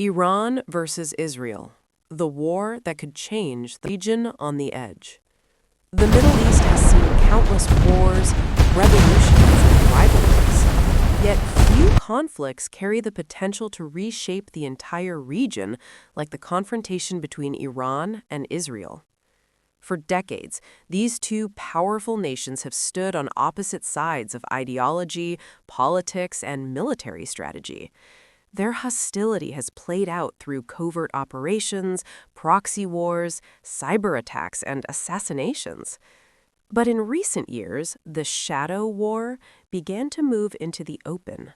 Iran versus Israel, the war that could change the region on the edge. The Middle East has seen countless wars, revolutions, and rivalries. Yet few conflicts carry the potential to reshape the entire region like the confrontation between Iran and Israel. For decades, these two powerful nations have stood on opposite sides of ideology, politics, and military strategy. Their hostility has played out through covert operations, proxy wars, cyber attacks, and assassinations. But in recent years, the shadow war began to move into the open.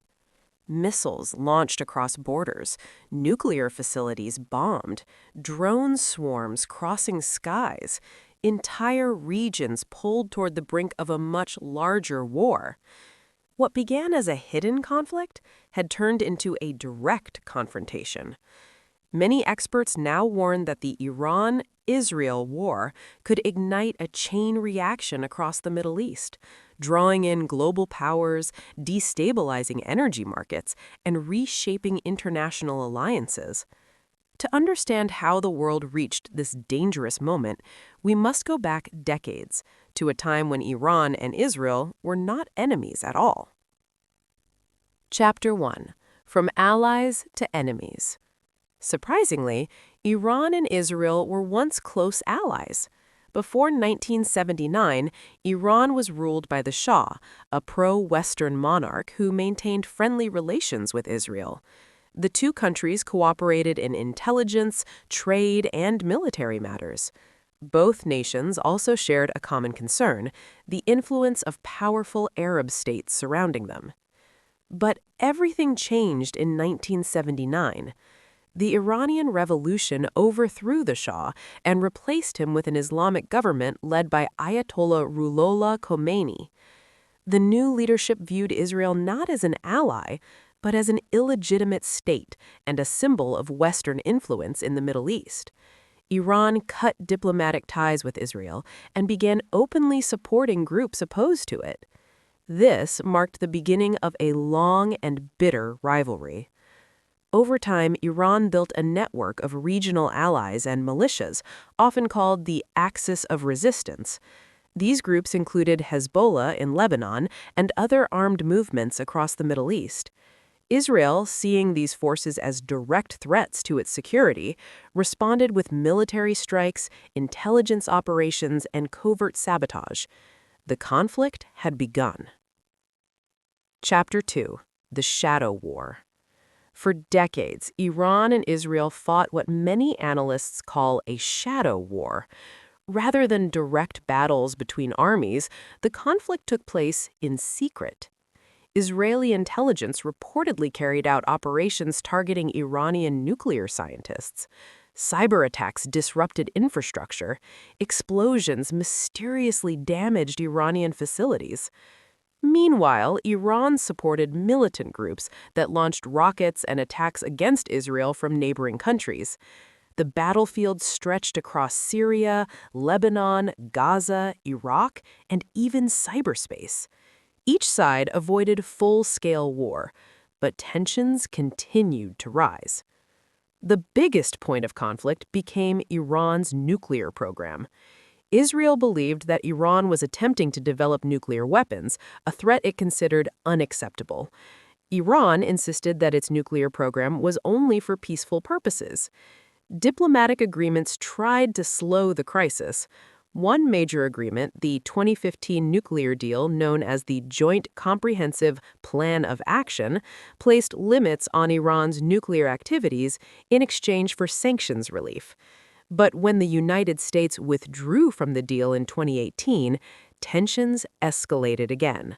Missiles launched across borders, nuclear facilities bombed, drone swarms crossing skies, entire regions pulled toward the brink of a much larger war. What began as a hidden conflict had turned into a direct confrontation. Many experts now warn that the Iran-Israel war could ignite a chain reaction across the Middle East, drawing in global powers, destabilizing energy markets, and reshaping international alliances. To understand how the world reached this dangerous moment, we must go back decades to a time when Iran and Israel were not enemies at all. Chapter 1. From Allies to Enemies. Surprisingly, Iran and Israel were once close allies. Before 1979, Iran was ruled by the Shah, a pro-Western monarch who maintained friendly relations with Israel. The two countries cooperated in intelligence, trade, and military matters. Both nations also shared a common concern: the influence of powerful Arab states surrounding them. But everything changed in 1979. The Iranian Revolution overthrew the Shah and replaced him with an Islamic government led by Ayatollah Ruhollah Khomeini. The new leadership viewed Israel not as an ally, but as an illegitimate state and a symbol of Western influence in the Middle East. Iran cut diplomatic ties with Israel and began openly supporting groups opposed to it. This marked the beginning of a long and bitter rivalry. Over time, Iran built a network of regional allies and militias, often called the Axis of Resistance. These groups included Hezbollah in Lebanon and other armed movements across the Middle East. Israel, seeing these forces as direct threats to its security, responded with military strikes, intelligence operations, and covert sabotage. The conflict had begun. Chapter 2. The Shadow War. For decades, Iran and Israel fought what many analysts call a shadow war. Rather than direct battles between armies, the conflict took place in secret. Israeli intelligence reportedly carried out operations targeting Iranian nuclear scientists. Cyber attacks disrupted infrastructure. Explosions mysteriously damaged Iranian facilities. Meanwhile, Iran supported militant groups that launched rockets and attacks against Israel from neighboring countries. The battlefield stretched across Syria, Lebanon, Gaza, Iraq, and even cyberspace. Each side avoided full-scale war, but tensions continued to rise. The biggest point of conflict became Iran's nuclear program. Israel believed that Iran was attempting to develop nuclear weapons, a threat it considered unacceptable. Iran insisted that its nuclear program was only for peaceful purposes. Diplomatic agreements tried to slow the crisis. One major agreement, the 2015 nuclear deal known as the Joint Comprehensive Plan of Action, placed limits on Iran's nuclear activities in exchange for sanctions relief. But when the United States withdrew from the deal in 2018, tensions escalated again.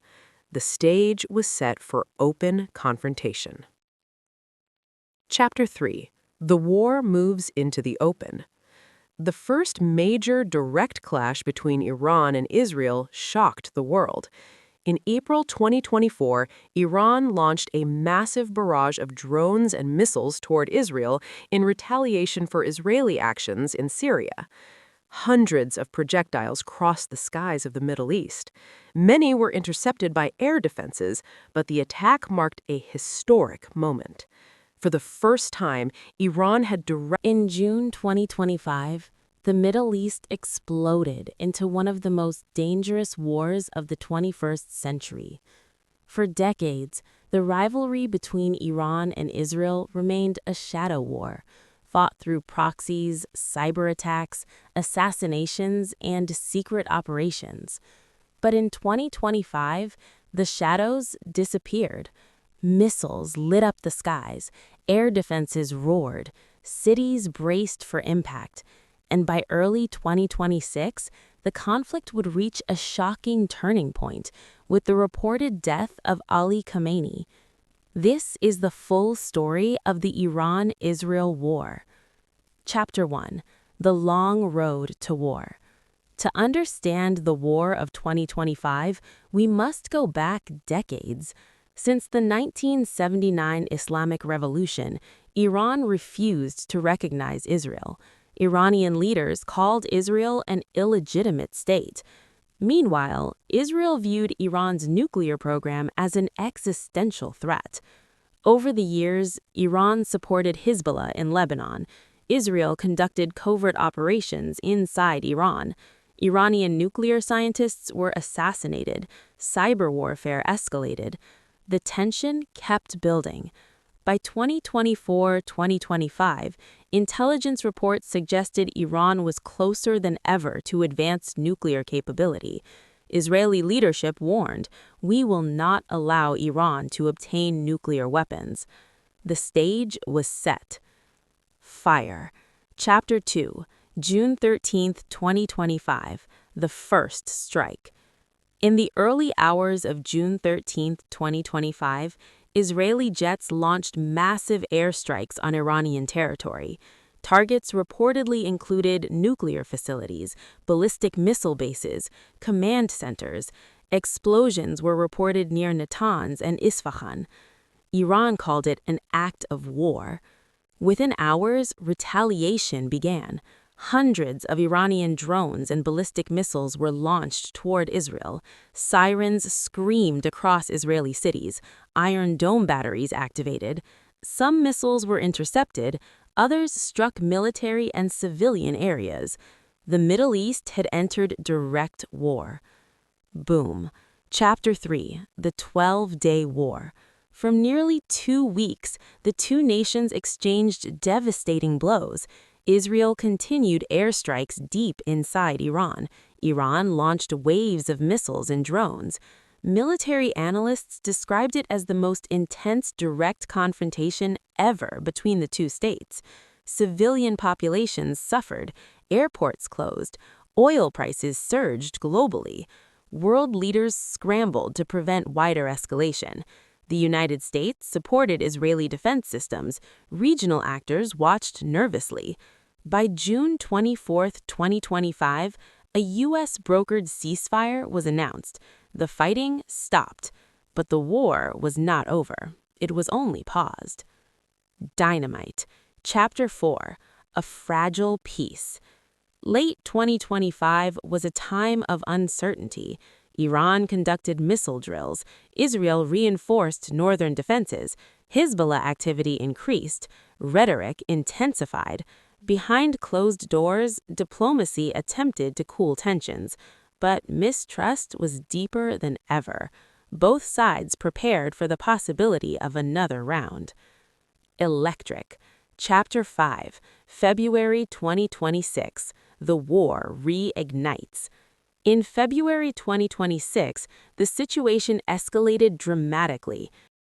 The stage was set for open confrontation. Chapter 3. The war moves into the open. The first major direct clash between Iran and Israel shocked the world. In April 2024, Iran launched a massive barrage of drones and missiles toward Israel in retaliation for Israeli actions in Syria. Hundreds of projectiles crossed the skies of the Middle East. Many were intercepted by air defenses, but the attack marked a historic moment. For For the first time, Iran had direct. In June 2025, the Middle East exploded into one of the most dangerous wars of the 21st century. For decades, the rivalry between Iran and Israel remained a shadow war, fought through proxies, cyber attacks, assassinations, and secret operations. But in 2025, the shadows disappeared. Missiles lit up the skies, air defenses roared, cities braced for impact, and by early 2026, the conflict would reach a shocking turning point with the reported death of Ali Khamenei. This is the full story of the Iran-Israel war. Chapter 1: The Long Road to War. To understand the war of 2025, we must go back decades. Since the 1979 Islamic Revolution, Iran refused to recognize Israel. Iranian leaders called Israel an illegitimate state. Meanwhile, Israel viewed Iran's nuclear program as an existential threat. Over the years, Iran supported Hezbollah in Lebanon. Israel conducted covert operations inside Iran. Iranian nuclear scientists were assassinated. Cyber warfare escalated. The tension kept building. By 2024-2025, intelligence reports suggested Iran was closer than ever to advanced nuclear capability. Israeli leadership warned, "We will not allow Iran to obtain nuclear weapons." The stage was set. Fire. Chapter 2, June 13, 2025, the first strike. In the early hours of June 13, 2025, Israeli jets launched massive airstrikes on Iranian territory. Targets reportedly included nuclear facilities, ballistic missile bases, command centers. Explosions were reported near Natanz and Isfahan. Iran called it an act of war. Within hours, retaliation began. Hundreds of Iranian drones and ballistic missiles were launched toward Israel. Sirens screamed across Israeli cities. Iron Dome batteries activated. Some missiles were intercepted, others struck military and civilian areas. The Middle East had entered direct war. Boom. Chapter 3: The 12-Day War. For nearly 2 weeks, the two nations exchanged devastating blows. Israel continued airstrikes deep inside Iran. Iran launched waves of missiles and drones. Military analysts described it as the most intense direct confrontation ever between the two states. Civilian populations suffered, airports closed, oil prices surged globally. World leaders scrambled to prevent wider escalation. The United States supported Israeli defense systems. Regional actors watched nervously. By June 24, 2025, a U.S.-brokered ceasefire was announced. The fighting stopped, but the war was not over. It was only paused. Dynamite. Chapter 4: A Fragile Peace. Late 2025 was a time of uncertainty. Iran conducted missile drills. Israel reinforced northern defenses. Hezbollah activity increased. Rhetoric intensified. Behind closed doors, diplomacy attempted to cool tensions, but mistrust was deeper than ever. Both sides prepared for the possibility of another round. Electric. Chapter 5, February 2026. The war reignites. In February 2026, the situation escalated dramatically.